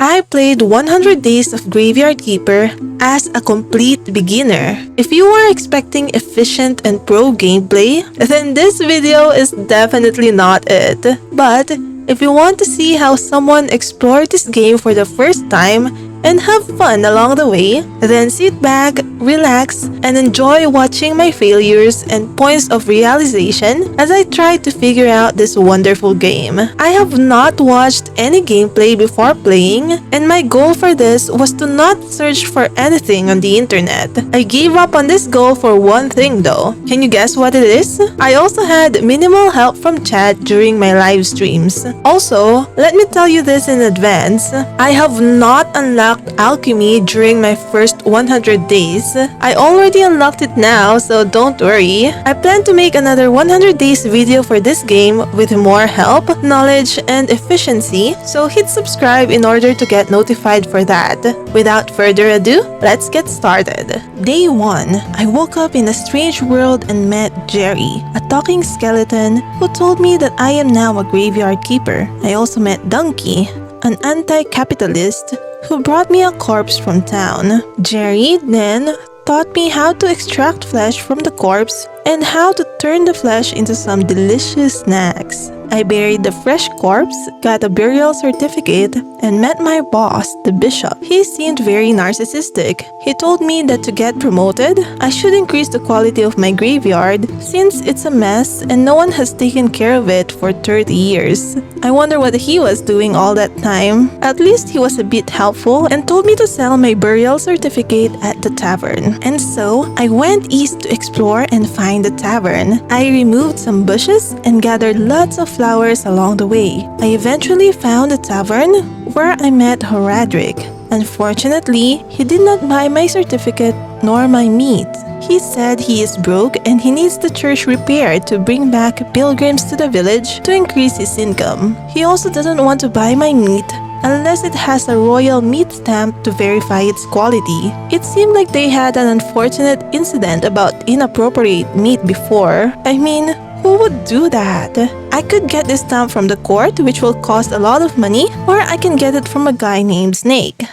I played 100 Days of Graveyard Keeper as a complete beginner. If you are expecting efficient and pro gameplay, then this video is definitely not it. But if you want to see how someone explored this game for the first time and have fun along the way, then sit back, relax, and enjoy watching my failures and points of realization as I try to figure out this wonderful game. I have not watched any gameplay before playing, and my goal for this was to not search for anything on the internet. I gave up on this goal for one thing though. Can you guess what it is? I also had minimal help from chat during my live streams. Also, let me tell you this in advance, I have not unlocked alchemy during my first 100 days. I already unlocked it now, so don't worry. I plan to make another 100 days video for this game with more help, knowledge, and efficiency, so hit subscribe in order to get notified for that. Without further ado, let's get started. Day 1. I woke up in a strange world and met Jerry, a talking skeleton who told me that I am now a graveyard keeper. I also met Donkey, an anti-capitalist who brought me a corpse from town. Jerry then taught me how to extract flesh from the corpse and how to turn the flesh into some delicious snacks. I buried the fresh corpse, got a burial certificate, and met my boss, the bishop. He seemed very narcissistic. He told me that to get promoted, I should increase the quality of my graveyard since it's a mess and no one has taken care of it for 30 years. I wonder what he was doing all that time. At least he was a bit helpful and told me to sell my burial certificate at the tavern. And so, I went east to explore and find the tavern. I removed some bushes and gathered lots of flowers along the way. I eventually found a tavern where I met Horadric. Unfortunately, he did not buy my certificate nor my meat. He said he is broke and he needs the church repaired to bring back pilgrims to the village to increase his income. He also doesn't want to buy my meat unless it has a royal meat stamp to verify its quality. It seemed like they had an unfortunate incident about inappropriate meat before. I mean, who would do that? I could get this stamp from the court, which will cost a lot of money, or I can get it from a guy named Snake.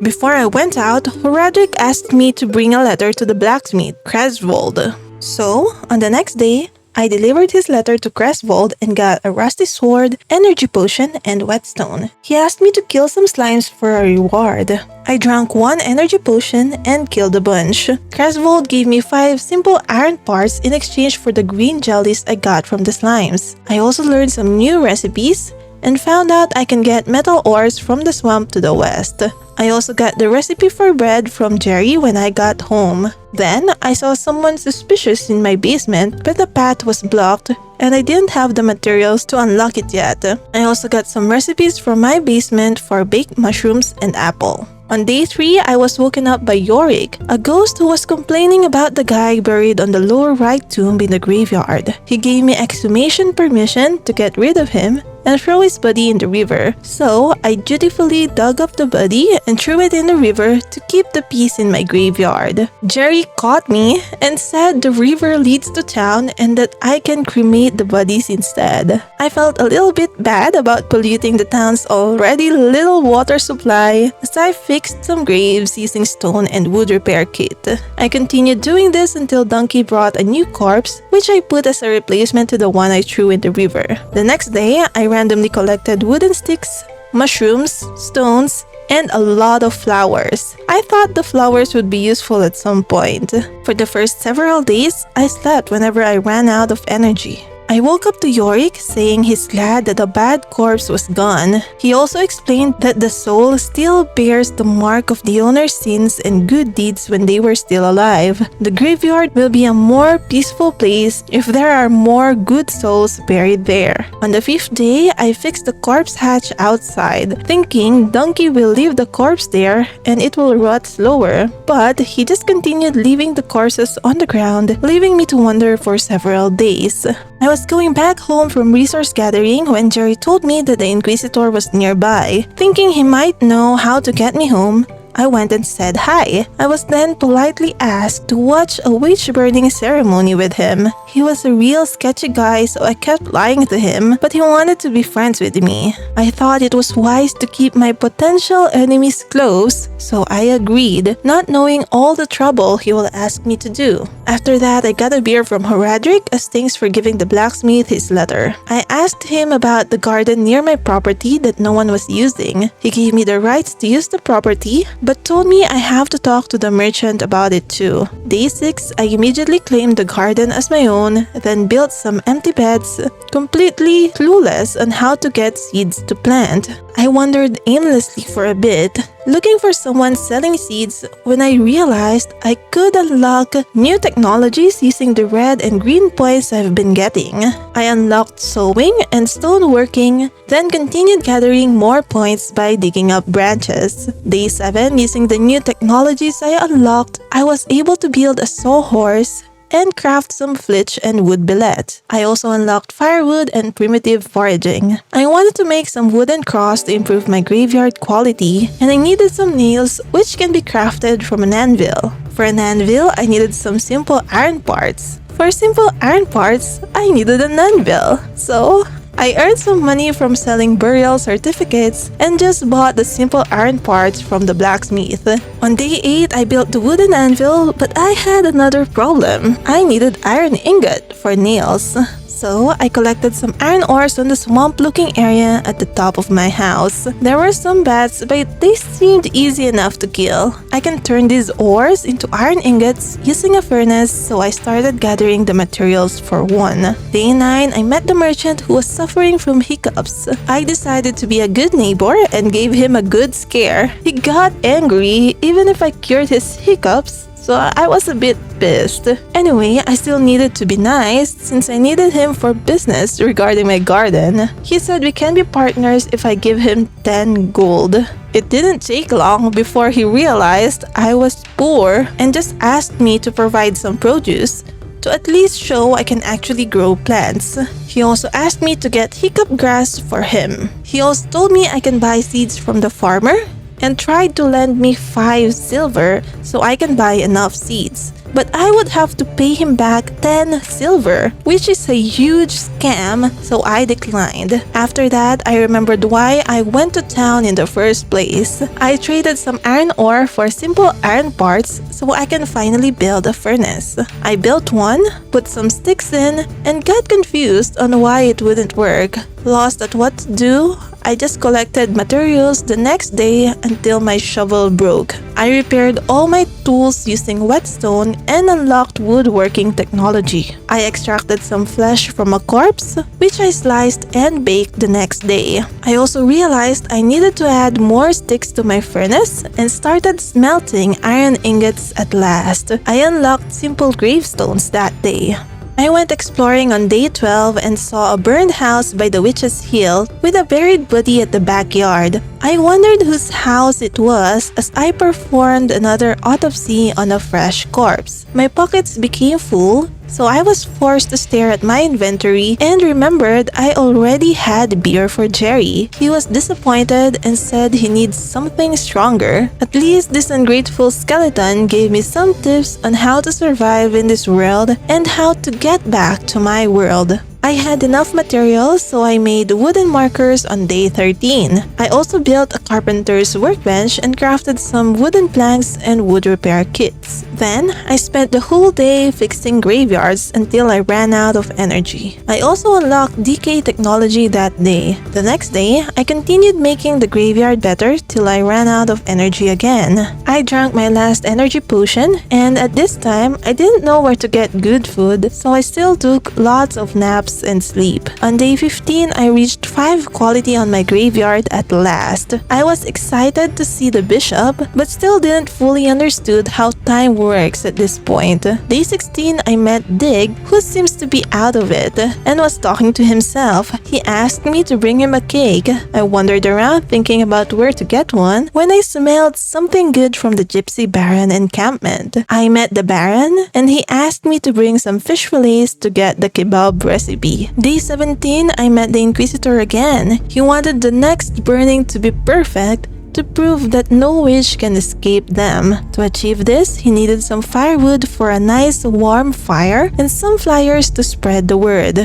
Before I went out, Horadric asked me to bring a letter to the blacksmith, Cresvold. So, on the next day, I delivered his letter to Cresvold and got a rusty sword, energy potion, and whetstone. He asked me to kill some slimes for a reward. I drank one energy potion and killed a bunch. Cresvold gave me 5 simple iron parts in exchange for the green jellies I got from the slimes. I also learned some new recipes and found out I can get metal ores from the swamp to the west. I also got the recipe for bread from Jerry when I got home. Then, I saw someone suspicious in my basement, but the path was blocked and I didn't have the materials to unlock it yet. I also got some recipes from my basement for baked mushrooms and apple. On day 3, I was woken up by Yorick, a ghost who was complaining about the guy buried on the lower right tomb in the graveyard. He gave me exhumation permission to get rid of him and throw his body in the river. So, I dutifully dug up the body and threw it in the river to keep the peace in my graveyard. Jerry caught me and said the river leads to town and that I can cremate the bodies instead. I felt a little bit bad about polluting the town's already little water supply as I fixed some graves using stone and wood repair kit. I continued doing this until Donkey brought a new corpse, which I put as a replacement to the one I threw in the river. The next day, I randomly collected wooden sticks, mushrooms, stones, and a lot of flowers. I thought the flowers would be useful at some point. For the first several days, I slept whenever I ran out of energy. I woke up to Yorick saying he's glad that the bad corpse was gone. He also explained that the soul still bears the mark of the owner's sins and good deeds when they were still alive. The graveyard will be a more peaceful place if there are more good souls buried there. On the 5th day, I fixed the corpse hatch outside, thinking Donkey will leave the corpse there and it will rot slower. But he just continued leaving the corpses on the ground, leaving me to wonder for several days. I was going back home from resource gathering when Jerry told me that the Inquisitor was nearby. Thinking he might know how to get me home, I went and said hi. I was then politely asked to watch a witch burning ceremony with him. He was a real sketchy guy, so I kept lying to him, but he wanted to be friends with me. I thought it was wise to keep my potential enemies close, so I agreed, not knowing all the trouble he will ask me to do. After that, I got a beer from Horadric as thanks for giving the blacksmith his letter. I asked him about the garden near my property that no one was using. He gave me the rights to use the property, but told me I have to talk to the merchant about it too. Day 6, I immediately claimed the garden as my own, then built some empty beds, completely clueless on how to get seeds to plant. I wandered aimlessly for a bit, looking for someone selling seeds when I realized I could unlock new technologies using the red and green points I've been getting. I unlocked sewing and stoneworking, then continued gathering more points by digging up branches. Day 7, using the new technologies I unlocked, I was able to build a sawhorse and craft some flitch and wood billet. I also unlocked firewood and primitive foraging. I wanted to make some wooden cross to improve my graveyard quality, and I needed some nails which can be crafted from an anvil. For an anvil, I needed some simple iron parts. For simple iron parts, I needed an anvil. So, I earned some money from selling burial certificates and just bought the simple iron parts from the blacksmith. On day 8, I built the wooden anvil, but I had another problem. I needed iron ingot for nails. So, I collected some iron ores on the swamp-looking area at the top of my house. There were some bats, but they seemed easy enough to kill. I can turn these ores into iron ingots using a furnace, so I started gathering the materials for one. Day 9, I met the merchant who was suffering from hiccups. I decided to be a good neighbor and gave him a good scare. He got angry even if I cured his hiccups, so I was a bit pissed. Anyway, I still needed to be nice since I needed him for business regarding my garden. He said we can be partners if I give him 10 gold. It didn't take long before he realized I was poor and just asked me to provide some produce to at least show I can actually grow plants. He also asked me to get hiccup grass for him. He also told me I can buy seeds from the farmer and tried to lend me 5 silver so I can buy enough seeds. But I would have to pay him back 10 silver, which is a huge scam, so I declined. After that, I remembered why I went to town in the first place. I traded some iron ore for simple iron parts so I can finally build a furnace. I built one, put some sticks in, and got confused on why it wouldn't work. Lost at what to do, I just collected materials the next day until my shovel broke. I repaired all my tools using whetstone and unlocked woodworking technology. I extracted some flesh from a corpse, which I sliced and baked the next day. I also realized I needed to add more sticks to my furnace and started smelting iron ingots at last. I unlocked simple gravestones that day. I went exploring on day 12 and saw a burned house by the Witch's Hill with a buried body at the backyard. I wondered whose house it was as I performed another autopsy on a fresh corpse. My pockets became full, so I was forced to stare at my inventory and remembered I already had beer for Jerry. He was disappointed and said he needs something stronger. At least this ungrateful skeleton gave me some tips on how to survive in this world and how to get back to my world. I had enough materials, so I made wooden markers on day 13. I also built a carpenter's workbench and crafted some wooden planks and wood repair kits. Then, I spent the whole day fixing graveyards until I ran out of energy. I also unlocked decay technology that day. The next day, I continued making the graveyard better till I ran out of energy again. I drank my last energy potion, and at this time, I didn't know where to get good food, so I still took lots of naps and sleep. On day 15, I reached 5 quality on my graveyard at last. I was excited to see the bishop, but still didn't fully understood how time works at this point. Day 16, I met Dig, who seems to be out of it, and was talking to himself. He asked me to bring him a cake. I wandered around thinking about where to get one when I smelled something good from the Gypsy Baron encampment. I met the Baron, and he asked me to bring some fish fillets to get the kebab recipe. Day 17, I met the Inquisitor again. He wanted the next burning to be perfect to prove that no witch can escape them. To achieve this, he needed some firewood for a nice warm fire and some flyers to spread the word.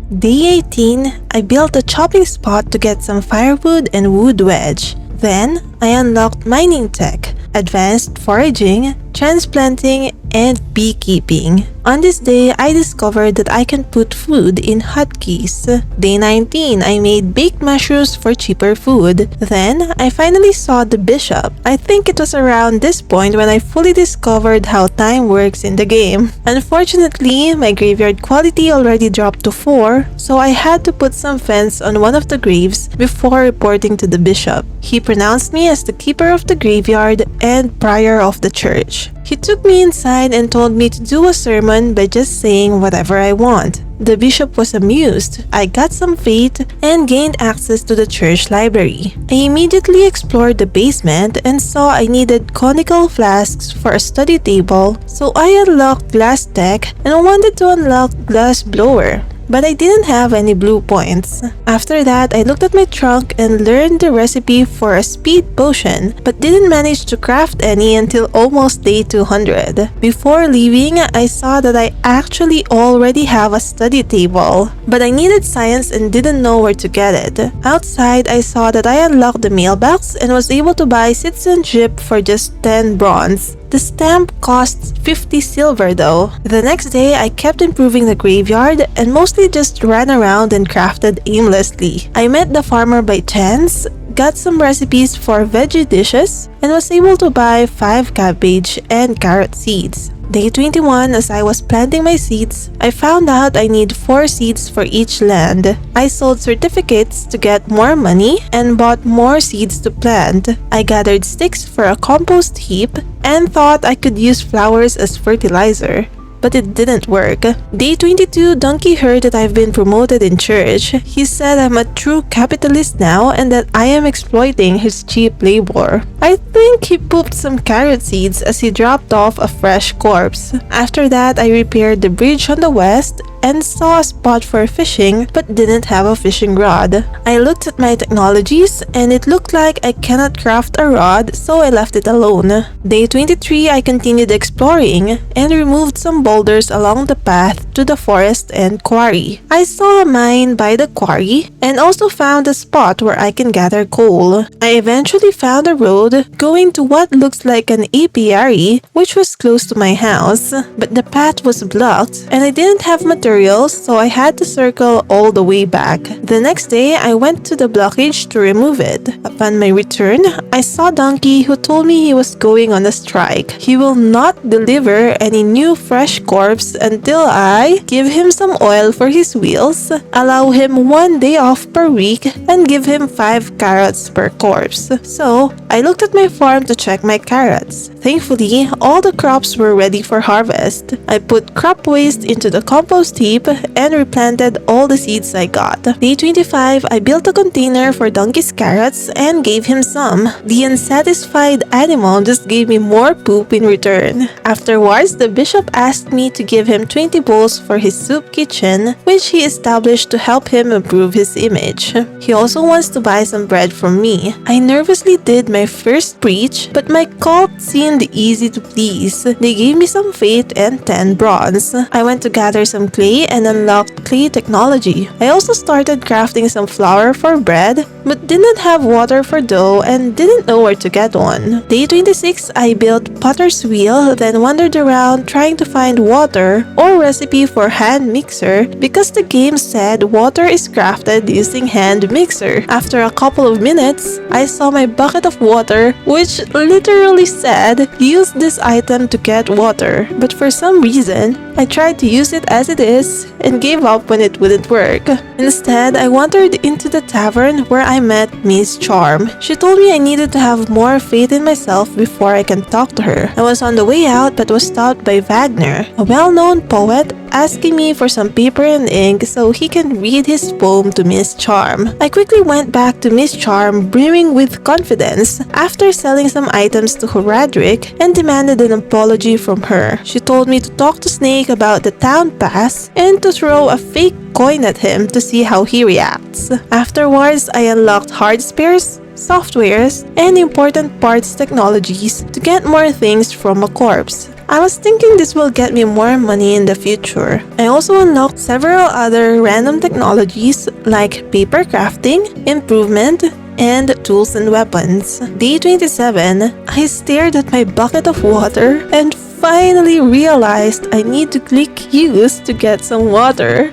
Day 18, I built a chopping spot to get some firewood and wood wedge. Then, I unlocked mining tech, advanced foraging, transplanting, and beekeeping. On this day, I discovered that I can put food in hotkeys. Day 19, I made baked mushrooms for cheaper food. Then, I finally saw the bishop. I think it was around this point when I fully discovered how time works in the game. Unfortunately, my graveyard quality already dropped to 4, so I had to put some fence on one of the graves before reporting to the bishop. He pronounced me as the keeper of the graveyard and prior of the church. He took me inside and told me to do a sermon by just saying whatever I want. The bishop was amused. I got some faith and gained access to the church library. I immediately explored the basement and saw I needed conical flasks for a study table, so I unlocked glass tech and wanted to unlock glass blower. But I didn't have any blue points. After that, I looked at my trunk and learned the recipe for a speed potion, but didn't manage to craft any until almost day 200. Before leaving, I saw that I actually already have a study table, but I needed science and didn't know where to get it. Outside, I saw that I unlocked the mailbox and was able to buy citizenship for just 10 bronze. The stamp costs 50 silver though. The next day, I kept improving the graveyard and mostly just ran around and crafted aimlessly. I met the farmer by chance, got some recipes for veggie dishes, and was able to buy 5 cabbage and carrot seeds. Day 21, as I was planting my seeds, I found out I need 4 seeds for each land. I sold certificates to get more money and bought more seeds to plant. I gathered sticks for a compost heap and thought I could use flowers as fertilizer, but it didn't work. Day 22, Donkey heard that I've been promoted in church. He said I'm a true capitalist now and that I am exploiting his cheap labor. I think he pooped some carrot seeds as he dropped off a fresh corpse. After that, I repaired the bridge on the west and saw a spot for fishing but didn't have a fishing rod. I looked at my technologies and it looked like I cannot craft a rod, so I left it alone. Day 23, I continued exploring and removed some boulders along the path to the forest and quarry. I saw a mine by the quarry and also found a spot where I can gather coal. I eventually found a road going to what looks like an apiary, which was close to my house, but the path was blocked and I didn't have materials, so I had to circle all the way back. The next day, I went to the blockage to remove it. Upon my return, I saw Donkey, who told me he was going on a strike. He will not deliver any new fresh corpse until I give him some oil for his wheels, allow him 1 day off per week, and give him 5 carrots per corpse. So, I looked at my farm to check my carrots. Thankfully, all the crops were ready for harvest. I put crop waste into the compost heap and replanted all the seeds I got. Day 25, I built a container for Donkey's carrots and gave him some. The unsatisfied animal just gave me more poop in return. Afterwards, the bishop asked me to give him 20 bowls for his soup kitchen, which he established to help him improve his image. He also wants to buy some bread from me. I nervously did my first preach, but my cult seemed easy to please. They gave me some faith and 10 bronze. I went to gather some clay and unlocked clay technology. I also started crafting some flour for bread, but didn't have water for dough and didn't know where to get one. Day 26, I built potter's wheel, then wandered around trying to find water or recipe for hand mixer because the game said water is crafted using hand mixer. After a couple of minutes, I saw my bucket of water, which literally said use this item to get water, but for some reason, I tried to use it as it is and gave up when it wouldn't work. Instead, I wandered into the tavern where I met Miss Charm. She told me I needed to have more faith in myself before I can talk to her. I was on the way out but was stopped by Wagner, a well-known poet, asking me for some paper and ink so he can read his poem to Miss Charm. I quickly went back to Miss Charm brimming with confidence after selling some items to Horadric and demanded an apology from her. She told me to talk to Snake about the town pass and to throw a fake coin at him to see how he reacts. Afterwards, I unlocked hard spears, softwares, and important parts technologies to get more things from a corpse. I was thinking this will get me more money in the future. I also unlocked several other random technologies like paper crafting, improvement, and tools and weapons. Day 27, I stared at my bucket of water and finally realized I need to click use to get some water.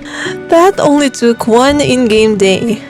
That only took one in-game day.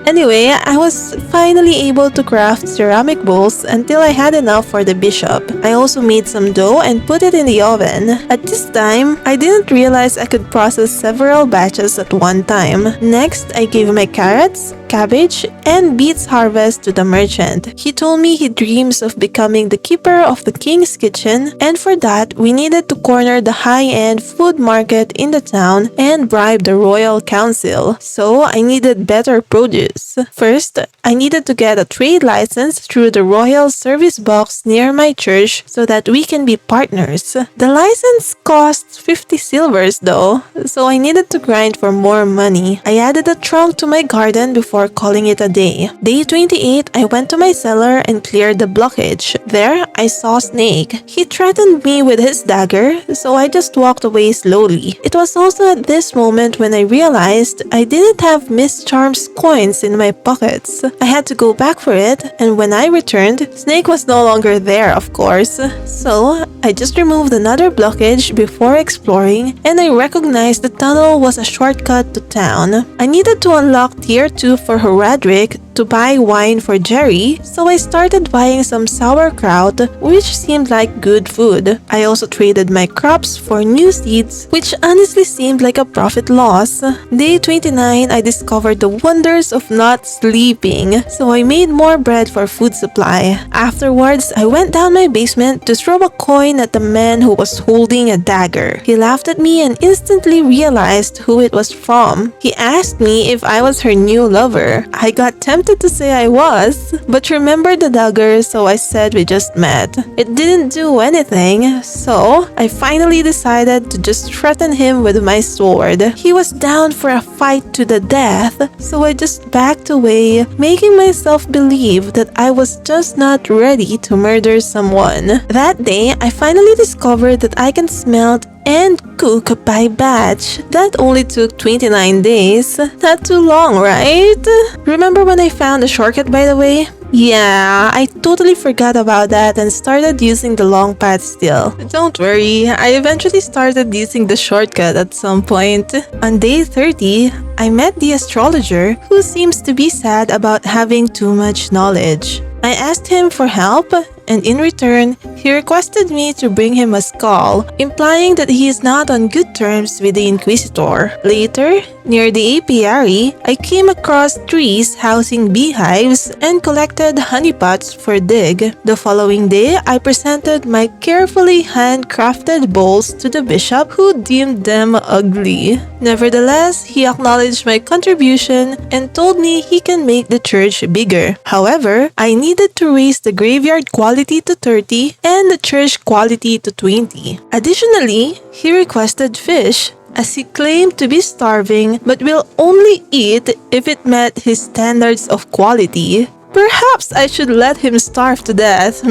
Anyway, I was finally able to craft ceramic bowls until I had enough for the bishop. I also made some dough and put it in the oven. At this time, I didn't realize I could process several batches at one time. Next, I gave my carrots, cabbage, and beets harvest to the merchant. He told me he dreams of becoming the keeper of the king's kitchen, and for that, we needed to corner the high-end food market in the town and bribe the royal council. So, I needed better produce. First, I needed to get a trade license through the royal service box near my church so that we can be partners. The license costs 50 silvers though, so I needed to grind for more money. I added a trunk to my garden before calling it a day. Day 28, I went to my cellar and cleared the blockage. There, I saw Snake. He threatened me with his dagger, so I just walked away slowly. It was also at this moment when I realized I didn't have Miss Charm's coins in my pockets. I had to go back for it, and when I returned, Snake was no longer there, of course. So, I just removed another blockage before exploring, and I recognized the tunnel was a shortcut to town. I needed to unlock tier 2 for Horadric to buy wine for Jerry, so I started buying some sauerkraut, which seemed like good food. I also traded my crops for new seeds, which honestly seemed like a profit loss. Day 29, I discovered the wonders of not sleeping, so I made more bread for food supply. Afterwards, I went down my basement to throw a coin at the man who was holding a dagger. He laughed at me and instantly realized who it was from. He asked me if I was her new lover. I got tempted to say I was, but remembered the dagger, so I said we just met. It didn't do anything, so I finally decided to just threaten him with my sword. He was down for a fight to the death, so I just backed away, making myself believe that I was just not ready to murder someone. That day, I finally discovered that I can smelt and cook by batch. That only took 29 days. Not too long, right? Remember when I found the shortcut, by the way? Yeah, I totally forgot about that and started using the long path still. Don't worry, I eventually started using the shortcut at some point. On day 30, I met the astrologer who seems to be sad about having too much knowledge. I asked him for help, and in return, he requested me to bring him a skull, implying that he is not on good terms with the Inquisitor. Later, near the apiary, I came across trees housing beehives and collected honeypots for dig. The following day, I presented my carefully handcrafted bowls to the bishop, who deemed them ugly. Nevertheless, he acknowledged my contribution and told me he can make the church bigger. However, I needed to raise the graveyard quality to 30 and the church quality to 20. Additionally, he requested fish, as he claimed to be starving but will only eat if it met his standards of quality. Perhaps I should let him starve to death,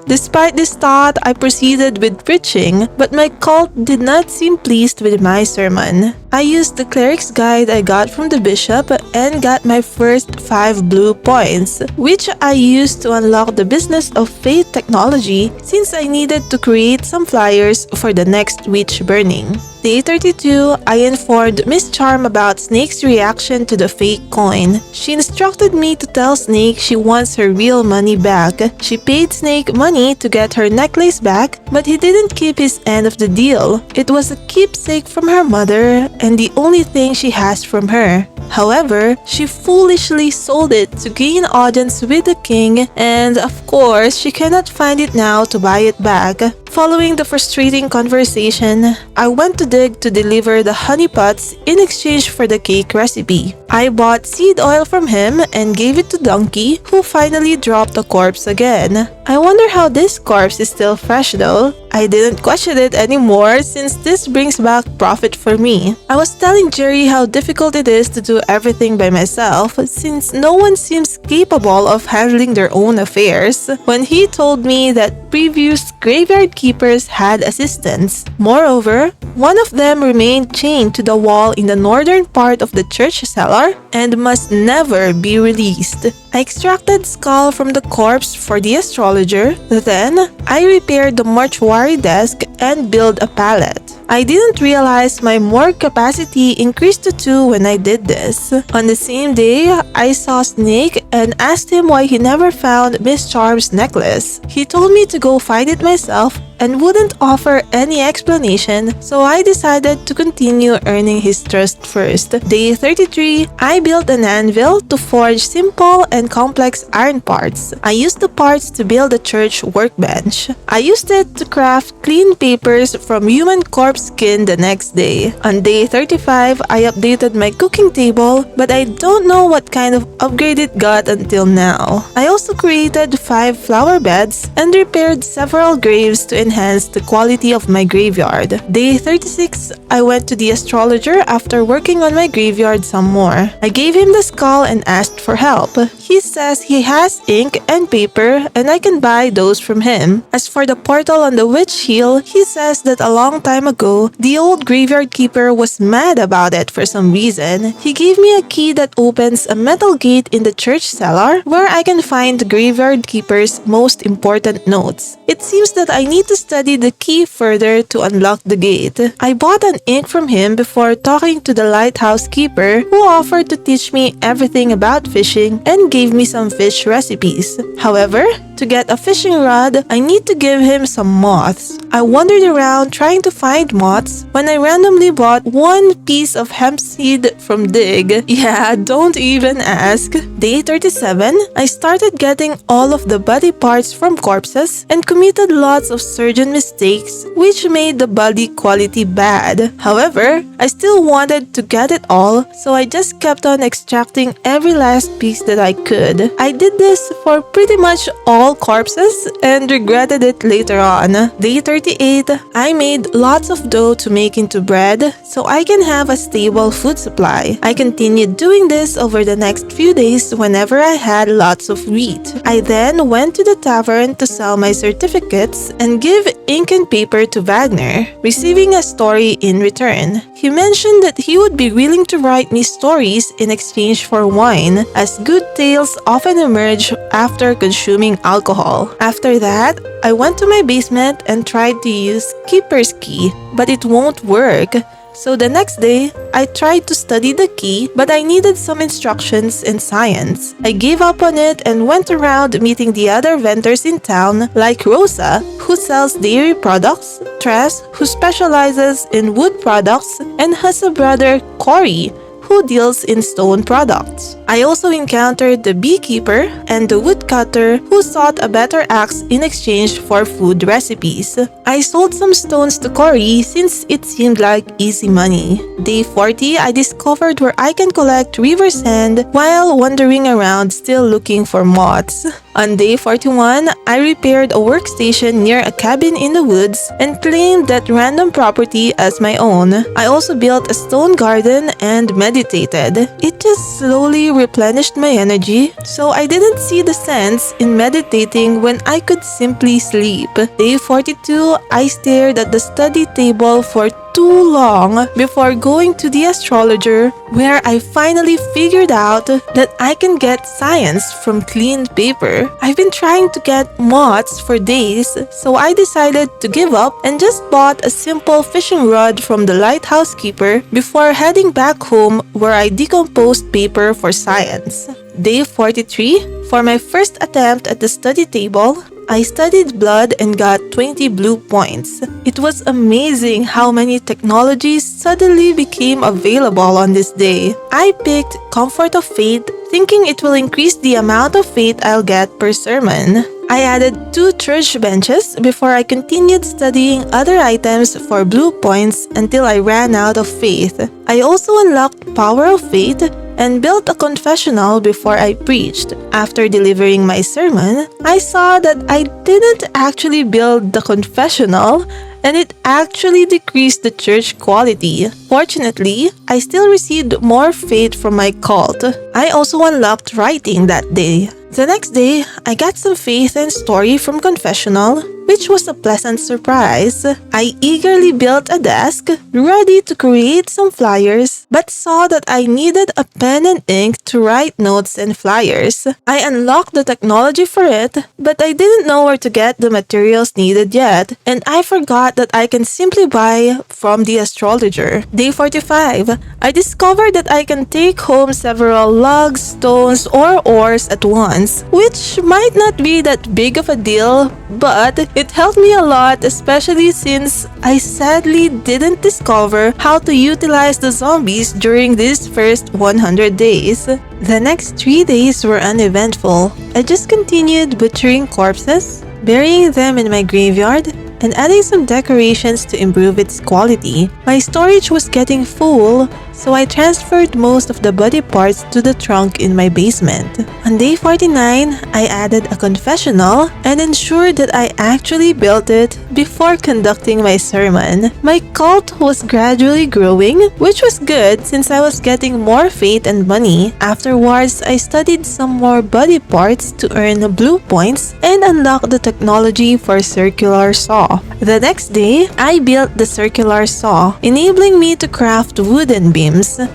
Despite this thought, I proceeded with preaching, but my cult did not seem pleased with my sermon. I used the cleric's guide I got from the bishop and got my first 5 blue points, which I used to unlock the business of faith technology since I needed to create some flyers for the next witch burning. Day 32, I informed Miss Charm about Snake's reaction to the fake coin. She instructed me to tell Snake she wants her real money back. She paid Snake money to get her necklace back, but he didn't keep his end of the deal. It was a keepsake from her mother and the only thing she has from her. However, she foolishly sold it to gain audience with the king, and of course, she cannot find it now to buy it back. Following the frustrating conversation, I went to dig to deliver the honeypots in exchange for the cake recipe. I bought seed oil from him and gave it to Donkey, who finally dropped the corpse again. I wonder how this corpse is still fresh though. I didn't question it anymore since this brings back profit for me. I was telling Jerry how difficult it is to do everything by myself since no one seems capable of handling their own affairs when he told me that previous graveyard keepers had assistants. Moreover, one of them remained chained to the wall in the northern part of the church cellar and must never be released. I extracted skull from the corpse for the astrologer, then I repaired the mortuary desk and built a pallet. I didn't realize my morgue capacity increased to 2 when I did this. On the same day, I saw Snake and asked him why he never found Miss Charm's necklace. He told me to go find it myself and wouldn't offer any explanation, so I decided to continue earning his trust first. Day 33, I built an anvil to forge simple and complex iron parts. I used the parts to build a church workbench. I used it to craft clean papers from human corpse skin the next day. On day 35, I updated my cooking table, but I don't know what kind of upgrade it got until now. I also created 5 flower beds and repaired several graves to enhance the quality of my graveyard. Day 36, I went to the astrologer after working on my graveyard some more. I gave him the skull and asked for help. He says he has ink and paper and I can buy those from him. As for the portal on the witch heel, he says that a long time ago, the old graveyard keeper was mad about it for some reason. He gave me a key that opens a metal gate in the church cellar where I can find the graveyard keeper's most important notes. It seems that I need to study the key further to unlock the gate. I bought an ink from him before talking to the lighthouse keeper who offered to teach me everything about fishing and gave me some fish recipes. However, to get a fishing rod, I need to give him some moths. I wandered around trying to find moths when I randomly bought one piece of hemp seed from Dig. Yeah, don't even ask. Day 37, I started getting all of the body parts from corpses and committed lots of surgeon mistakes which made the body quality bad. However, I still wanted to get it all, so I just kept on extracting every last piece that I could. I did this for pretty much all corpses and regretted it later on. Day 38, I made lots of dough to make into bread so I can have a stable food supply. I continued doing this over the next few days whenever I had lots of wheat. I then went to the tavern to sell my certificates and give ink and paper to Wagner, receiving a story in return. He mentioned that he would be willing to write me stories in exchange for wine, as good tales often emerge after consuming alcohol. After that, I went to my basement and tried to use Keeper's Key, but it won't work. So the next day, I tried to study the key, but I needed some instructions in science. I gave up on it and went around meeting the other vendors in town like Rosa, who sells dairy products, Tress, who specializes in wood products, and has a brother, Corey, who deals in stone products. I also encountered the beekeeper and the woodcutter who sought a better axe in exchange for food recipes. I sold some stones to Corey since it seemed like easy money. Day 40, I discovered where I can collect river sand while wandering around still looking for moths. On day 41, I repaired a workstation near a cabin in the woods and claimed that random property as my own. I also built a stone garden and meditated. It just slowly replenished my energy, so I didn't see the sense in meditating when I could simply sleep. Day 42, I stared at the study table for too long before going to the astrologer, where I finally figured out that I can get science from cleaned paper. I've been trying to get moths for days, so I decided to give up and just bought a simple fishing rod from the lighthouse keeper before heading back home where I decomposed paper for science. Day 43, for my first attempt at the study table, I studied blood and got 20 blue points. It was amazing how many technologies suddenly became available on this day. I picked Comfort of Faith, thinking it will increase the amount of faith I'll get per sermon. I added 2 church benches before I continued studying other items for blue points until I ran out of faith. I also unlocked Power of Faith, and built a confessional before I preached. After delivering my sermon, I saw that I didn't actually build the confessional, and it actually decreased the church quality. Fortunately, I still received more faith from my cult. I also unlocked writing that day. The next day, I got some faith and story from confessional, which was a pleasant surprise. I eagerly built a desk, ready to create some flyers, but saw that I needed a pen and ink to write notes and flyers. I unlocked the technology for it, but I didn't know where to get the materials needed yet, and I forgot that I can simply buy from the astrologer. Day 45, I discovered that I can take home several logs, stones, or ores at once, which might not be that big of a deal, but it helped me a lot, especially since I sadly didn't discover how to utilize the zombies during these first 100 days. The next 3 days were uneventful. I just continued butchering corpses, burying them in my graveyard, and adding some decorations to improve its quality. My storage was getting full, so I transferred most of the body parts to the trunk in my basement. On day 49, I added a confessional and ensured that I actually built it before conducting my sermon. My cult was gradually growing, which was good since I was getting more faith and money. Afterwards, I studied some more body parts to earn blue points and unlock the technology for circular saw. The next day, I built the circular saw, enabling me to craft wooden beams.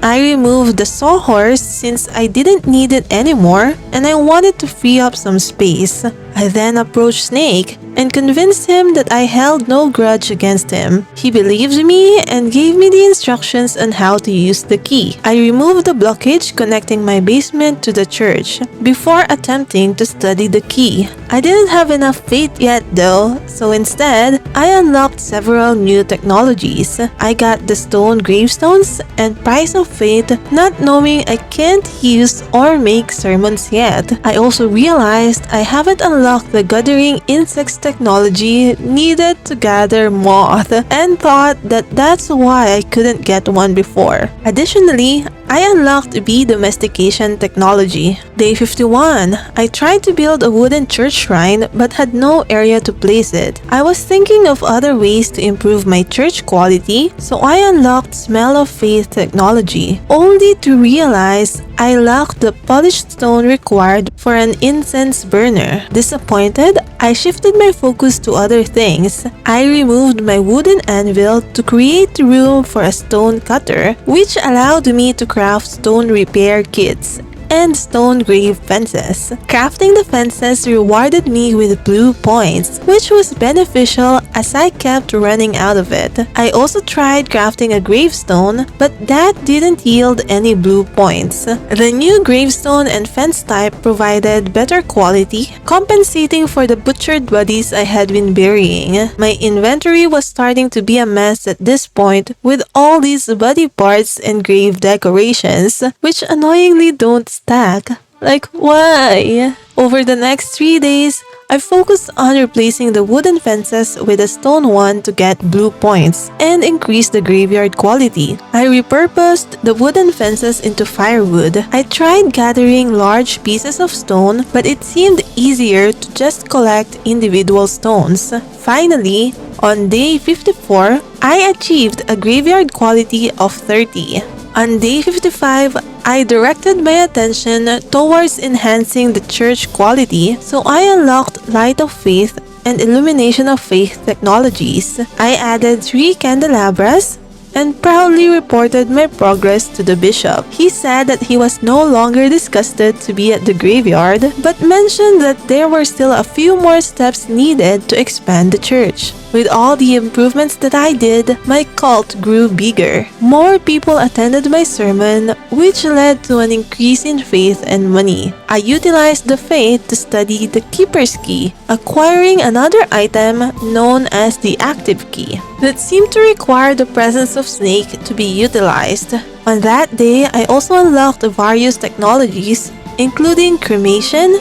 I removed the sawhorse since I didn't need it anymore and I wanted to free up some space. I then approached Snake and convinced him that I held no grudge against him. He believed me and gave me the instructions on how to use the key. I removed the blockage connecting my basement to the church before attempting to study the key. I didn't have enough faith yet though, so instead, I unlocked several new technologies. I got the stone gravestones and price of faith, not knowing I can't use or make sermons yet. I also realized I haven't unlocked the gathering insects technology needed to gather moth and thought that that's why I couldn't get one before. Additionally, I unlocked bee domestication technology. Day 51, I tried to build a wooden church shrine but had no area to place it. I was thinking of other ways to improve my church quality, so I unlocked smell of faith technology, only to realize I lacked the polished stone required for an incense burner. Disappointed, I shifted my focus to other things. I removed my wooden anvil to create room for a stone cutter, which allowed me to craft stone repair kits and stone grave fences. Crafting the fences rewarded me with blue points, which was beneficial as I kept running out of it. I also tried crafting a gravestone, but that didn't yield any blue points. The new gravestone and fence type provided better quality, compensating for the butchered bodies I had been burying. My inventory was starting to be a mess at this point with all these body parts and grave decorations, which annoyingly don't stack. Like, why? Over the next 3 days, I focused on replacing the wooden fences with a stone one to get blue points and increase the graveyard quality. I repurposed the wooden fences into firewood. I tried gathering large pieces of stone, but it seemed easier to just collect individual stones. Finally, on day 54, I achieved a graveyard quality of 30. On day 55, I directed my attention towards enhancing the church quality, so I unlocked Light of Faith and Illumination of Faith technologies. I added 3 candelabras and proudly reported my progress to the bishop. He said that he was no longer disgusted to be at the graveyard, but mentioned that there were still a few more steps needed to expand the church. With all the improvements that I did, my cult grew bigger. More people attended my sermon, which led to an increase in faith and money. I utilized the faith to study the Keeper's Key, acquiring another item known as the Active Key that seemed to require the presence of Snake to be utilized. On that day, I also unlocked various technologies, including cremation,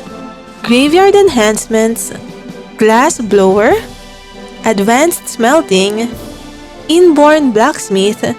graveyard enhancements, glass blower, advanced smelting, inborn blacksmith,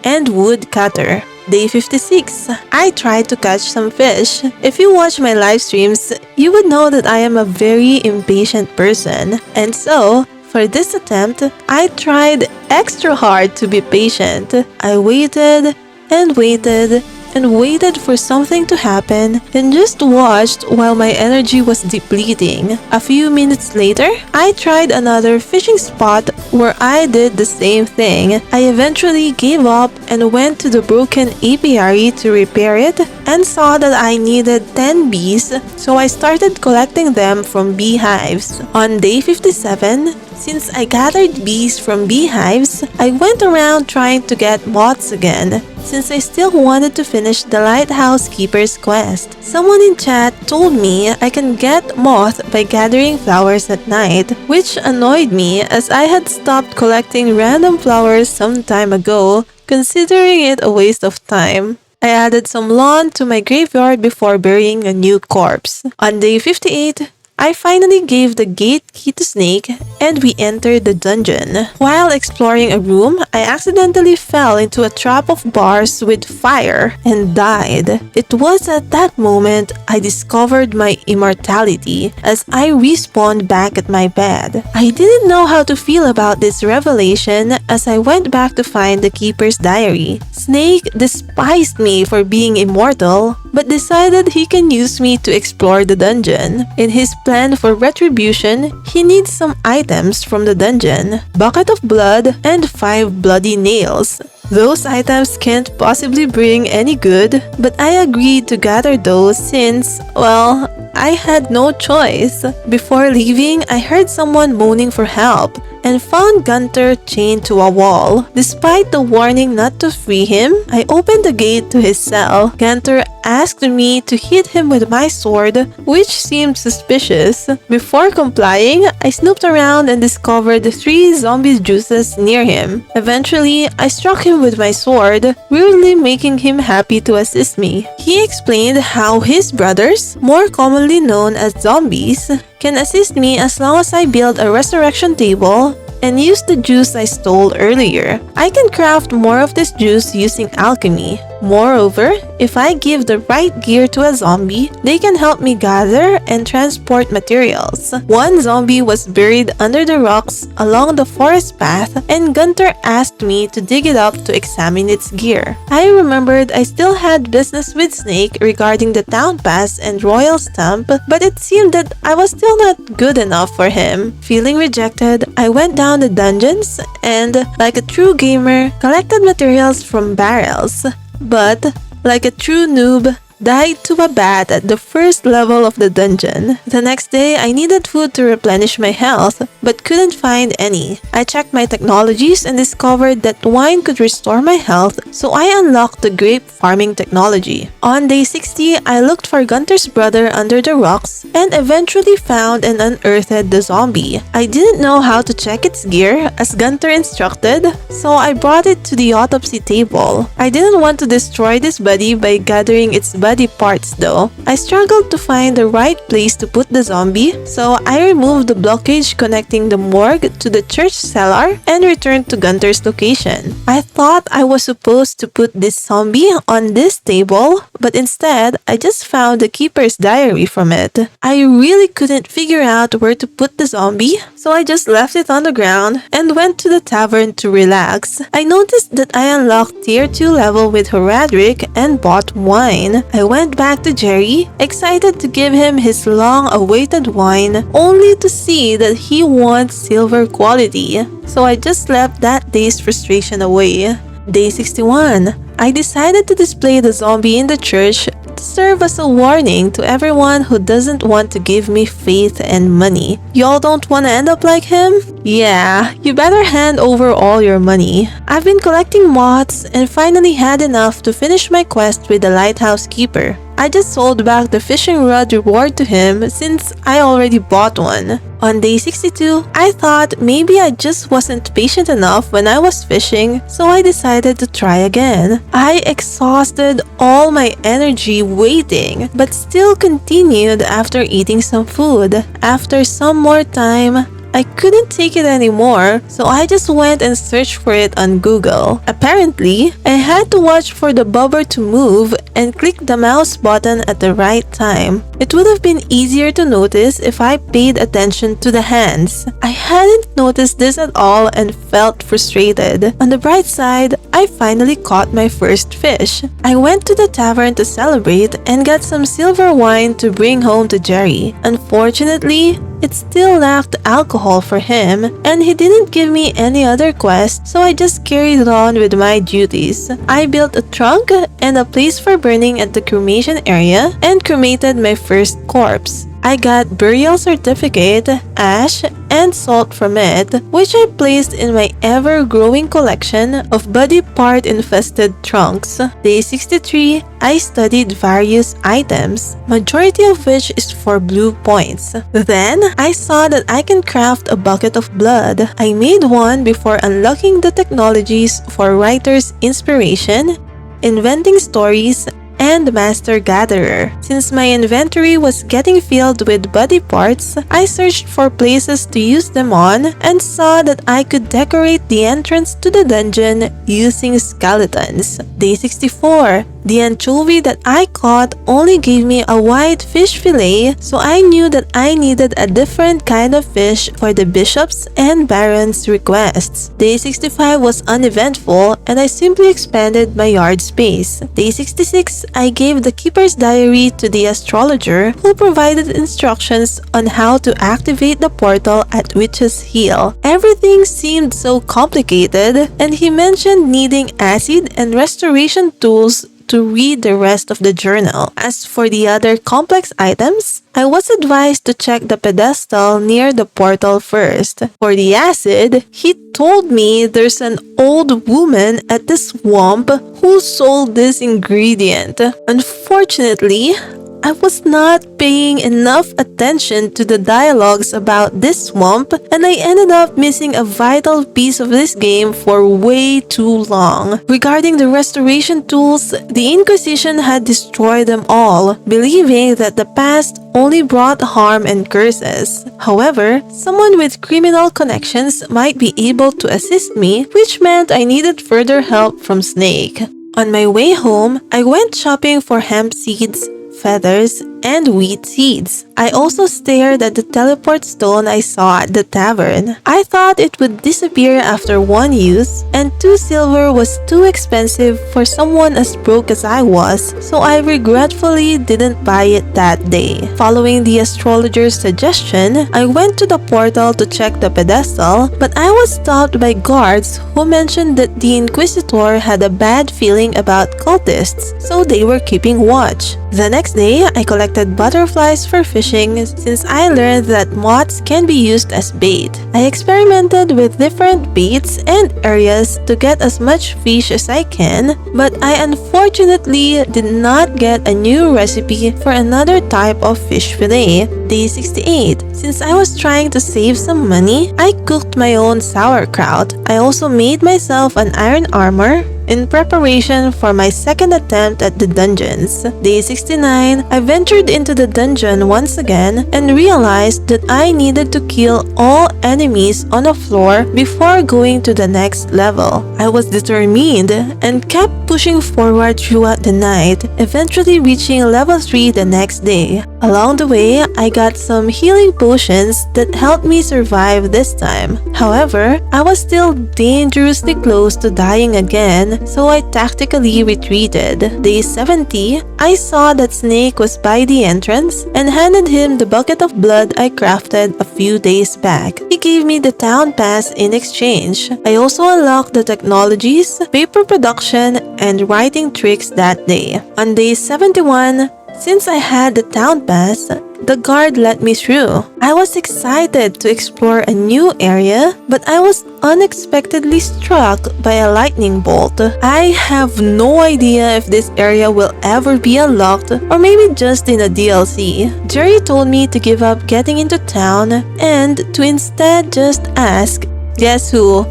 and wood cutter. Day 56. I tried to catch some fish. If you watch my live streams, you would know that I am a very impatient person. And so, for this attempt, I tried extra hard to be patient. I waited and waited and waited for something to happen and just watched while my energy was depleting. A few minutes later, I tried another fishing spot where I did the same thing. I eventually gave up and went to the broken apiary to repair it and saw that I needed 10 bees, so I started collecting them from beehives. On day 57, since I gathered bees from beehives, I went around trying to get moths again, since I still wanted to finish the lighthouse keeper's quest. Someone in chat told me I can get moth by gathering flowers at night, which annoyed me as I had stopped collecting random flowers some time ago, considering it a waste of time. I added some lawn to my graveyard before burying a new corpse. On day 58, I finally gave the gate key to Snake and we entered the dungeon. While exploring a room, I accidentally fell into a trap of bars with fire and died. It was at that moment I discovered my immortality as I respawned back at my bed. I didn't know how to feel about this revelation as I went back to find the keeper's diary. Snake despised me for being immortal, but decided he can use me to explore the dungeon. In his plan for retribution, he needs some items from the dungeon: bucket of blood and 5 bloody nails. Those items can't possibly bring any good, but I agreed to gather those since, well, I had no choice. Before leaving, I heard someone moaning for help and found Gunter chained to a wall. Despite the warning not to free him, I opened the gate to his cell. Gunter asked me to hit him with my sword, which seemed suspicious. Before complying, I snooped around and discovered 3 zombie juices near him. Eventually, I struck him with my sword, weirdly making him happy to assist me. He explained how his brothers, more commonly known as zombies, can assist me as long as I build a resurrection table and use the juice I stole earlier. I can craft more of this juice using alchemy. Moreover, if I give the right gear to a zombie, they can help me gather and transport materials. One zombie was buried under the rocks along the forest path, and Gunter asked me to dig it up to examine its gear. I remembered I still had business with Snake regarding the town pass and royal stamp, but it seemed that I was still not good enough for him. Feeling rejected, I went down the dungeons and, like a true gamer, collected materials from barrels. But, like a true noob, died to a bat at the first level of the dungeon. The next day, I needed food to replenish my health, but couldn't find any. I checked my technologies and discovered that wine could restore my health, so I unlocked the grape farming technology. On day 60, I looked for Gunter's brother under the rocks and eventually found and unearthed the zombie. I didn't know how to check its gear as Gunter instructed, so I brought it to the autopsy table. I didn't want to destroy this body by gathering its body parts though. I struggled to find the right place to put the zombie, so I removed the blockage connecting the morgue to the church cellar and returned to Gunter's location. I thought I was supposed to put this zombie on this table, but instead, I just found the keeper's diary from it. I really couldn't figure out where to put the zombie, so I just left it on the ground and went to the tavern to relax. I noticed that I unlocked tier 2 level with Horadric and bought wine. I went back to Jerry, excited to give him his long-awaited wine, only to see that he wants silver quality. So I just left that day's frustration away. Day 61. I decided to display the zombie in the church to serve as a warning to everyone who doesn't want to give me faith and money. Y'all don't want to end up like him? Yeah, you better hand over all your money. I've been collecting moths and finally had enough to finish my quest with the lighthouse keeper. I just sold back the fishing rod reward to him since I already bought one. On day 62, I thought maybe I just wasn't patient enough when I was fishing, so I decided to try again. I exhausted all my energy waiting, but still continued after eating some food. After some more time, I couldn't take it anymore, so I just went and searched for it on Google. Apparently, I had to watch for the bobber to move and click the mouse button at the right time. It would have been easier to notice if I paid attention to the hands. I hadn't noticed this at all and felt frustrated. On the bright side, I finally caught my first fish. I went to the tavern to celebrate and got some silver wine to bring home to Jerry. Unfortunately, it still lacked alcohol for him, and he didn't give me any other quest, so I just carried on with my duties. I built a trunk and a place for burning at the cremation area and cremated my first corpse. I got burial certificate, ash, and salt from it, which I placed in my ever-growing collection of body part-infested trunks. Day 63, I studied various items, majority of which is for blue points. Then, I saw that I can craft a bucket of blood. I made one before unlocking the technologies for writer's inspiration, inventing stories, and Master Gatherer. Since my inventory was getting filled with body parts, I searched for places to use them on and saw that I could decorate the entrance to the dungeon using skeletons. Day 64. The anchovy that I caught only gave me a white fish fillet, so I knew that I needed a different kind of fish for the bishop's and baron's requests. Day 65 was uneventful and I simply expanded my yard space. Day 66, I gave the keeper's diary to the astrologer who provided instructions on how to activate the portal at Witch's Heel. Everything seemed so complicated and he mentioned needing acid and restoration tools to read the rest of the journal. As for the other complex items, I was advised to check the pedestal near the portal first. For the acid, he told me there's an old woman at the swamp who sold this ingredient. Unfortunately, I was not paying enough attention to the dialogues about this swamp, and I ended up missing a vital piece of this game for way too long. Regarding the restoration tools, the Inquisition had destroyed them all, believing that the past only brought harm and curses. However, someone with criminal connections might be able to assist me, which meant I needed further help from Snake. On my way home, I went shopping for hemp seeds, feathers, and wheat seeds. I also stared at the teleport stone I saw at the tavern. I thought it would disappear after one use, and 2 silver was too expensive for someone as broke as I was, so I regretfully didn't buy it that day. Following the astrologer's suggestion, I went to the portal to check the pedestal, but I was stopped by guards who mentioned that the Inquisitor had a bad feeling about cultists, so they were keeping watch. The next day, I collected butterflies for fishing since I learned that moths can be used as bait. I experimented with different baits and areas to get as much fish as I can, but I unfortunately did not get a new recipe for another type of fish fillet. Day 68. Since I was trying to save some money, I cooked my own sauerkraut. I also made myself an iron armor in preparation for my second attempt at the dungeons. Day 69, I ventured into the dungeon once again and realized that I needed to kill all enemies on the floor before going to the next level. I was determined and kept pushing forward throughout the night, eventually reaching level 3 the next day. Along the way, I got some healing potions that helped me survive this time. However, I was still dangerously close to dying again, so I tactically retreated. Day 70, I saw that Snake was by the entrance and handed him the bucket of blood I crafted a few days back. He gave me the town pass in exchange. I also unlocked the technologies, paper production, and writing tricks that day. On day 71, since I had the town pass, the guard let me through. I was excited to explore a new area, but I was unexpectedly struck by a lightning bolt. I have no idea if this area will ever be unlocked or maybe just in a DLC. Jerry told me to give up getting into town and to instead just ask, guess who?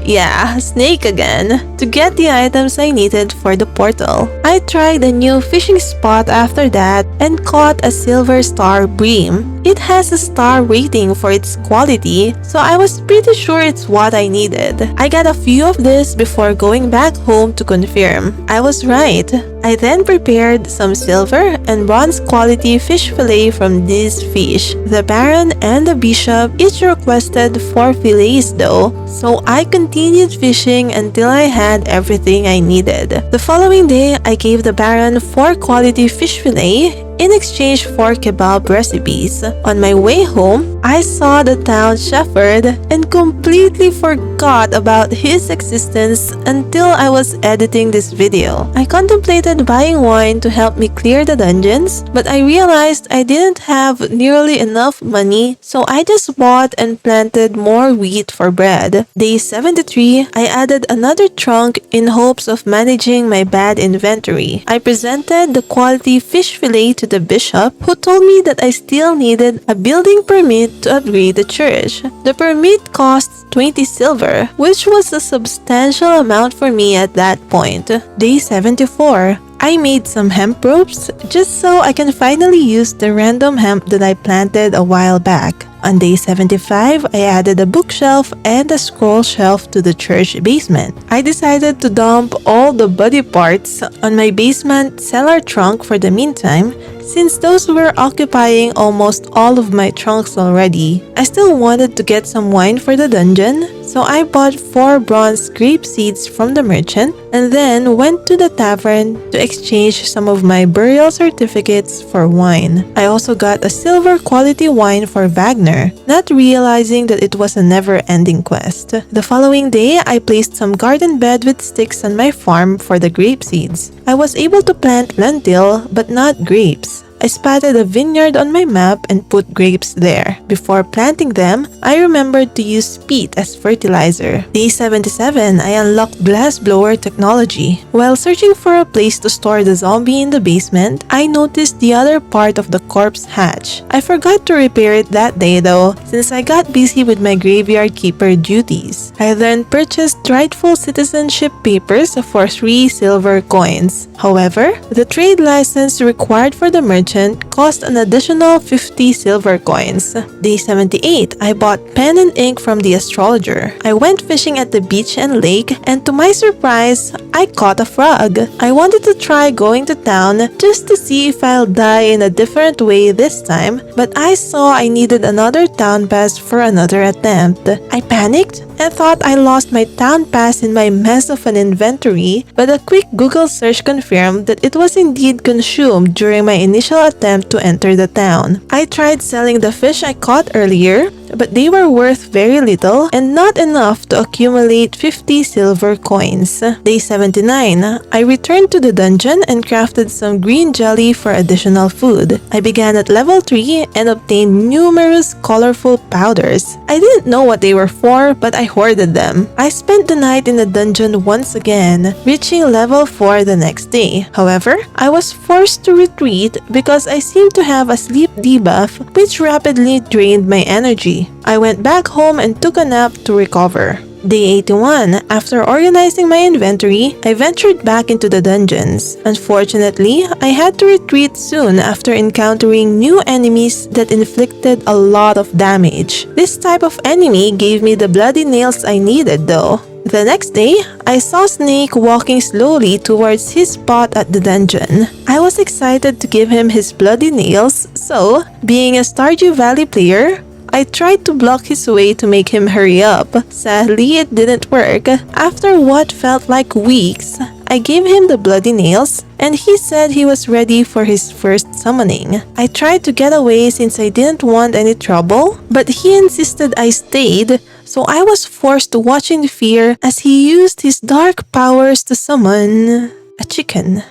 Yeah, snake again. To get the items I needed for the portal. I tried a new fishing spot after that and caught a silver star bream. It has a star rating for its quality, so I was pretty sure it's what I needed. I got a few of this before going back home to confirm. I was right. I then prepared some silver and bronze quality fish fillet from these fish. The Baron and the Bishop each requested 4 fillets though, so I continued fishing until I had everything I needed. The following day, I gave the Baron 4 quality fish fillet in exchange for kebab recipes. On my way home, I saw the town shepherd and completely forgot about his existence until I was editing this video. I contemplated buying wine to help me clear the dungeons, but I realized I didn't have nearly enough money, so I just bought and planted more wheat for bread. Day 73, I added another trunk in hopes of managing my bad inventory. I presented the quality fish fillet to the bishop, who told me that I still needed a building permit to upgrade the church. The permit costs 20 silver, which was a substantial amount for me at that point. Day 74. I made some hemp ropes just so I can finally use the random hemp that I planted a while back. On day 75, I added a bookshelf and a scroll shelf to the church basement. I decided to dump all the body parts on my basement cellar trunk for the meantime, since those were occupying almost all of my trunks already. I still wanted to get some wine for the dungeon, so I bought 4 bronze grape seeds from the merchant and then went to the tavern to exchange some of my burial certificates for wine. I also got a silver quality wine for Wagner, not realizing that it was a never-ending quest. The following day, I placed some garden bed with sticks on my farm for the grape seeds. I was able to plant lentil but not grapes. I spotted a vineyard on my map and put grapes there. Before planting them, I remembered to use peat as fertilizer. Day 77, I unlocked glassblower technology. While searching for a place to store the zombie in the basement, I noticed the other part of the corpse hatch. I forgot to repair it that day though, since I got busy with my graveyard keeper duties. I then purchased rightful citizenship papers for 3 silver coins. However, the trade license required for the merchant cost an additional 50 silver coins. Day 78, I bought pen and ink from the astrologer. I went fishing at the beach and lake, and to my surprise, I caught a frog. I wanted to try going to town just to see if I'll die in a different way this time, but I saw I needed another town pass for another attempt. I panicked and thought I lost my town pass in my mess of an inventory, but a quick Google search confirmed that it was indeed consumed during my initial attempt to enter the town. I tried selling the fish I caught earlier, but they were worth very little and not enough to accumulate 50 silver coins. Day 79, I returned to the dungeon and crafted some green jelly for additional food. I began at level 3 and obtained numerous colorful powders. I didn't know what they were for, but I hoarded them. I spent the night in the dungeon once again, reaching level 4 the next day. However, I was forced to retreat because I seemed to have a sleep debuff, which rapidly drained my energy. I went back home and took a nap to recover. Day 81, after organizing my inventory, I ventured back into the dungeons. Unfortunately, I had to retreat soon after encountering new enemies that inflicted a lot of damage. This type of enemy gave me the bloody nails I needed though. The next day, I saw Snake walking slowly towards his spot at the dungeon. I was excited to give him his bloody nails, so, being a Stardew Valley player, I tried to block his way to make him hurry up. Sadly, it didn't work. After what felt like weeks, I gave him the bloody nails, and he said he was ready for his first summoning. I tried to get away since I didn't want any trouble, but he insisted I stayed, so I was forced to watch in fear as he used his dark powers to summon a chicken.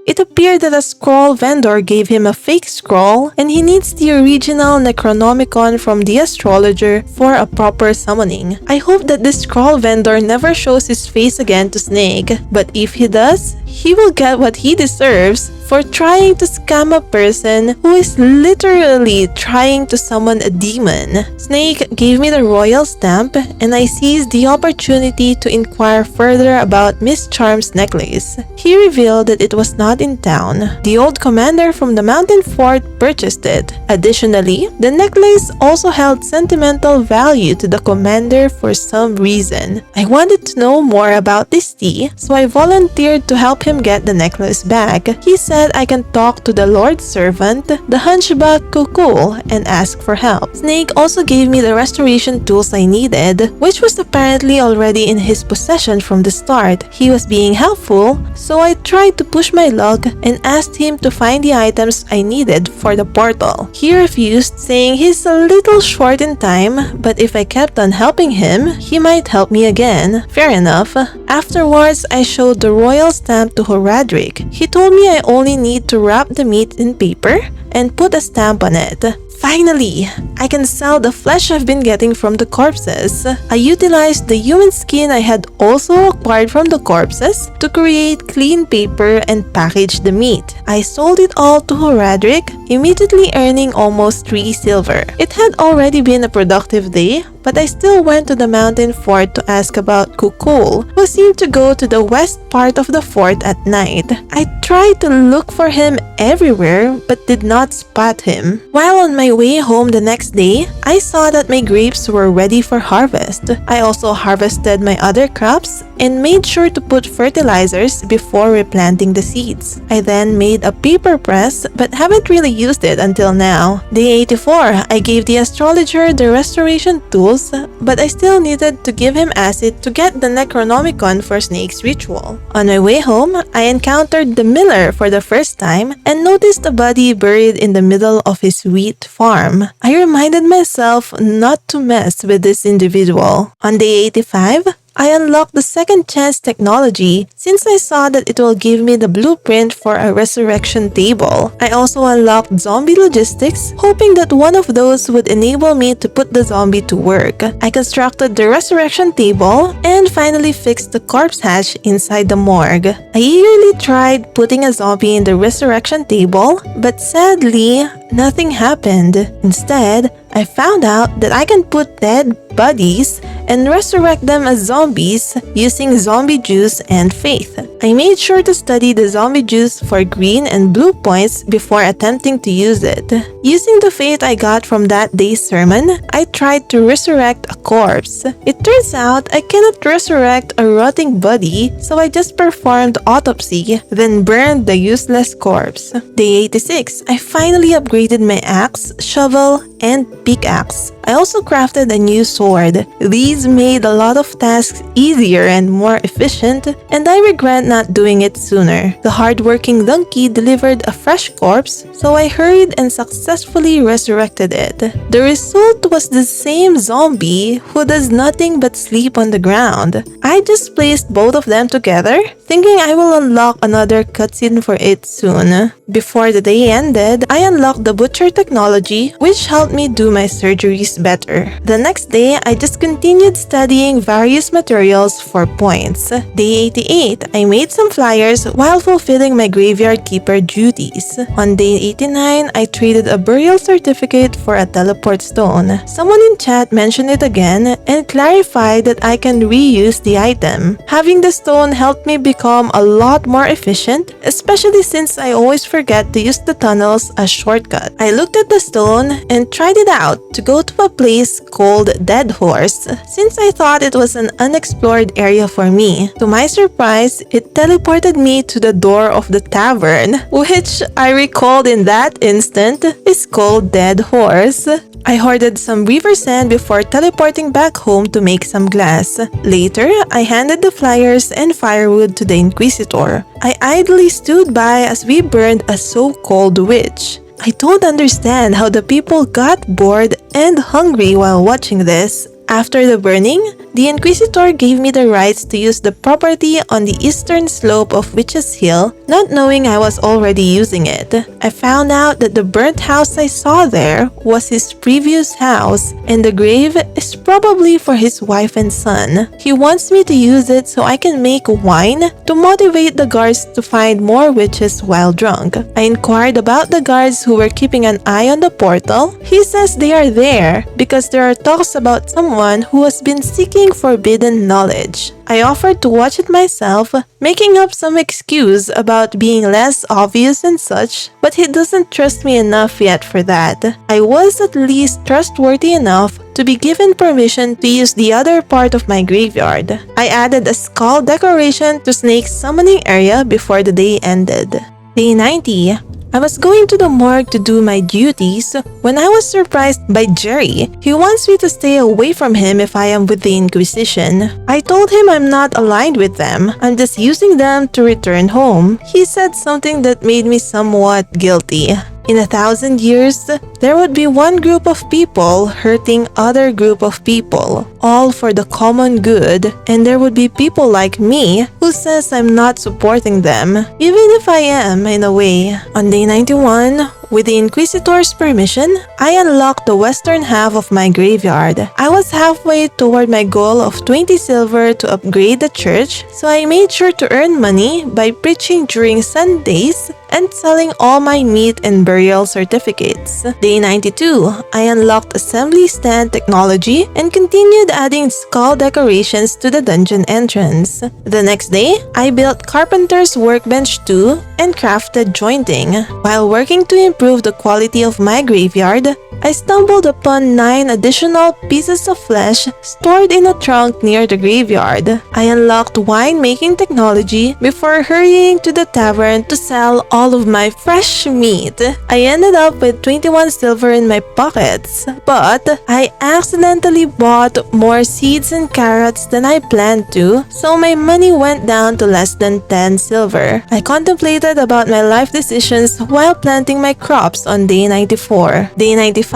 It appeared that a scroll vendor gave him a fake scroll, and he needs the original Necronomicon from the astrologer for a proper summoning. I hope that this scroll vendor never shows his face again to Snake, but if he does, he will get what he deserves for trying to scam a person who is literally trying to summon a demon. Snake gave me the royal stamp and I seized the opportunity to inquire further about Miss Charm's necklace. He revealed that it was not in town. The old commander from the mountain fort purchased it. Additionally, the necklace also held sentimental value to the commander for some reason. I wanted to know more about this tea, so I volunteered to help him get the necklace back. He said I can talk to the Lord's servant, the hunchback Cuckoo, and ask for help. Snake also gave me the restoration tools I needed, which was apparently already in his possession from the start. He was being helpful, so I tried to push my luck and asked him to find the items I needed for the portal. He refused, saying he's a little short in time, but if I kept on helping him, he might help me again. Fair enough. Afterwards, I showed the royal stamp to Horadric. He told me I only need to wrap the meat in paper and put a stamp on it. Finally, I can sell the flesh I've been getting from the corpses. I utilized the human skin I had also acquired from the corpses to create clean paper and package the meat. I sold it all to Horadric, immediately earning almost 3 silver. It had already been a productive day, but I still went to the mountain fort to ask about Kukul, who seemed to go to the west part of the fort at night. I tried to look for him everywhere but did not spot him. While on my way home the next day, I saw that my grapes were ready for harvest. I also harvested my other crops and made sure to put fertilizers before replanting the seeds. I then made a paper press but haven't really used it until now. Day 84, I gave the astrologer the restoration tools, but I still needed to give him acid to get the Necronomicon for Snake's ritual. On my way home, I encountered the miller for the first time and noticed a body buried in the middle of his wheat farm. I reminded myself not to mess with this individual. On day 85, I unlocked the second chance technology since I saw that it will give me the blueprint for a resurrection table. I also unlocked zombie logistics, hoping that one of those would enable me to put the zombie to work. I constructed the resurrection table and finally fixed the corpse hatch inside the morgue. I eagerly tried putting a zombie in the resurrection table, but sadly, nothing happened. Instead, I found out that I can put dead bodies and resurrect them as zombies using zombie juice and faith. I made sure to study the zombie juice for green and blue points before attempting to use it. Using the faith I got from that day's sermon, I tried to resurrect a corpse. It turns out I cannot resurrect a rotting body, so I just performed autopsy, then burned the useless corpse. Day 86, I finally upgraded my axe, shovel, and pickaxe. I also crafted a new sword. These made a lot of tasks easier and more efficient, and I regret not doing it sooner. The hardworking donkey delivered a fresh corpse, so I hurried and successfully resurrected it. The result was the same zombie who does nothing but sleep on the ground. I just placed both of them together, thinking I will unlock another cutscene for it soon. Before the day ended, I unlocked the butcher technology, which helped me do my surgeries better. The next day, I just continued studying various materials for points. Day 88, I made some flyers while fulfilling my graveyard keeper duties. On day 89, I traded a burial certificate for a teleport stone. Someone in chat mentioned it again and clarified that I can reuse the item. Having the stone helped me become a lot more efficient, especially since I always forget to use the tunnels as shortcut. I looked at the stone and tried it out to go to a place called Dead Horse, since I thought it was an unexplored area for me. To my surprise, it teleported me to the door of the tavern, which I recalled in that instant is called Dead Horse. I hoarded some river sand before teleporting back home to make some glass. Later, I handed the flyers and firewood to the Inquisitor. I idly stood by as we burned a so-called witch. I don't understand how the people got bored and hungry while watching this. After the burning, the Inquisitor gave me the rights to use the property on the eastern slope of Witch's Hill, not knowing I was already using it. I found out that the burnt house I saw there was his previous house, and the grave is probably for his wife and son. He wants me to use it so I can make wine to motivate the guards to find more witches while drunk. I inquired about the guards who were keeping an eye on the portal. He says they are there because there are talks about someone who has been seeking forbidden knowledge. I offered to watch it myself, making up some excuse about being less obvious and such, but he doesn't trust me enough yet for that. I was at least trustworthy enough to be given permission to use the other part of my graveyard. I added a skull decoration to Snake's summoning area before the day ended. Day 90. I was going to the morgue to do my duties when I was surprised by Jerry. He wants me to stay away from him if I am with the Inquisition. I told him I'm not aligned with them. I'm just using them to return home. He said something that made me somewhat guilty. In 1,000 years, there would be one group of people hurting other group of people, all for the common good, and there would be people like me who says I'm not supporting them, even if I am in a way. On day 91, with the Inquisitor's permission, I unlocked the western half of my graveyard. I was halfway toward my goal of 20 silver to upgrade the church, so I made sure to earn money by preaching during Sundays and selling all my meat and burial certificates. Day 92, I unlocked assembly stand technology and continued adding skull decorations to the dungeon entrance. The next day, I built Carpenter's Workbench 2 and crafted jointing. While working to improve the quality of my graveyard, I stumbled upon 9 additional pieces of flesh stored in a trunk near the graveyard. I unlocked wine-making technology before hurrying to the tavern to sell all of my fresh meat. I ended up with 21 silver in my pockets, but I accidentally bought more seeds and carrots than I planned to, so my money went down to less than 10 silver. I contemplated about my life decisions while planting my crops on day 94. Day 95,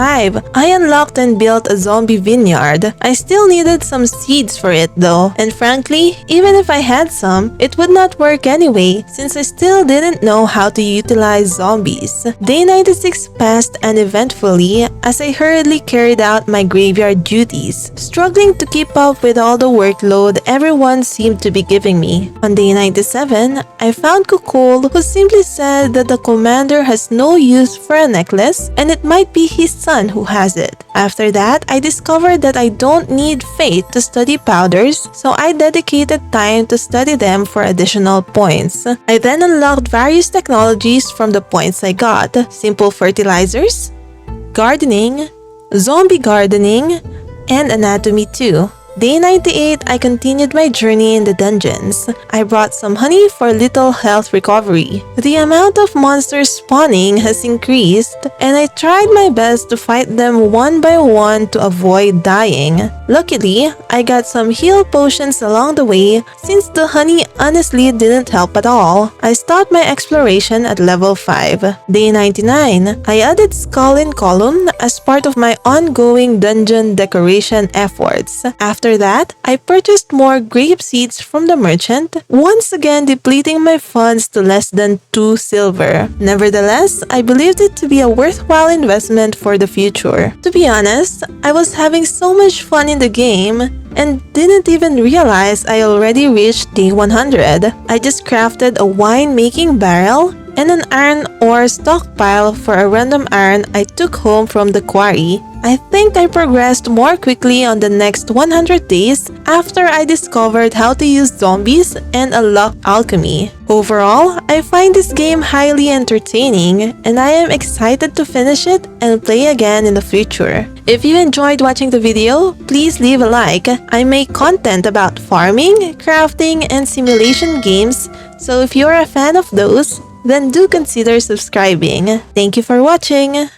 I unlocked and built a zombie vineyard. I still needed some seeds for it though, and frankly, even if I had some, it would not work anyway since I still didn't know how to utilize zombies. Day 96 passed uneventfully as I hurriedly carried out my graveyard duties, struggling to keep up with all the workload everyone seemed to be giving me. On day 97, I found Kukul, who simply said that the commander has no use for a necklace and it might be his son who has it. After that, I discovered that I don't need faith to study powders, so I dedicated time to study them for additional points. I then unlocked various technologies from the points I got: simple fertilizers, gardening, zombie gardening, and anatomy too. Day 98, I continued my journey in the dungeons. I brought some honey for little health recovery. The amount of monsters spawning has increased, and I tried my best to fight them one by one to avoid dying. Luckily, I got some heal potions along the way since the honey honestly didn't help at all. I stopped my exploration at level 5. Day 99, I added skull and column as part of my ongoing dungeon decoration efforts. After that, I purchased more grape seeds from the merchant, once again depleting my funds to less than 2 silver. Nevertheless, I believed it to be a worthwhile investment for the future. To be honest, I was having so much fun in the game and didn't even realize I already reached day 100. I just crafted a wine-making barrel and an iron ore stockpile for a random iron I took home from the quarry. I think I progressed more quickly on the next 100 days after I discovered how to use zombies and unlock alchemy. Overall, I find this game highly entertaining and I am excited to finish it and play again in the future. If you enjoyed watching the video, please leave a like. I make content about farming, crafting, and simulation games, so if you're a fan of those, then do consider subscribing. Thank you for watching!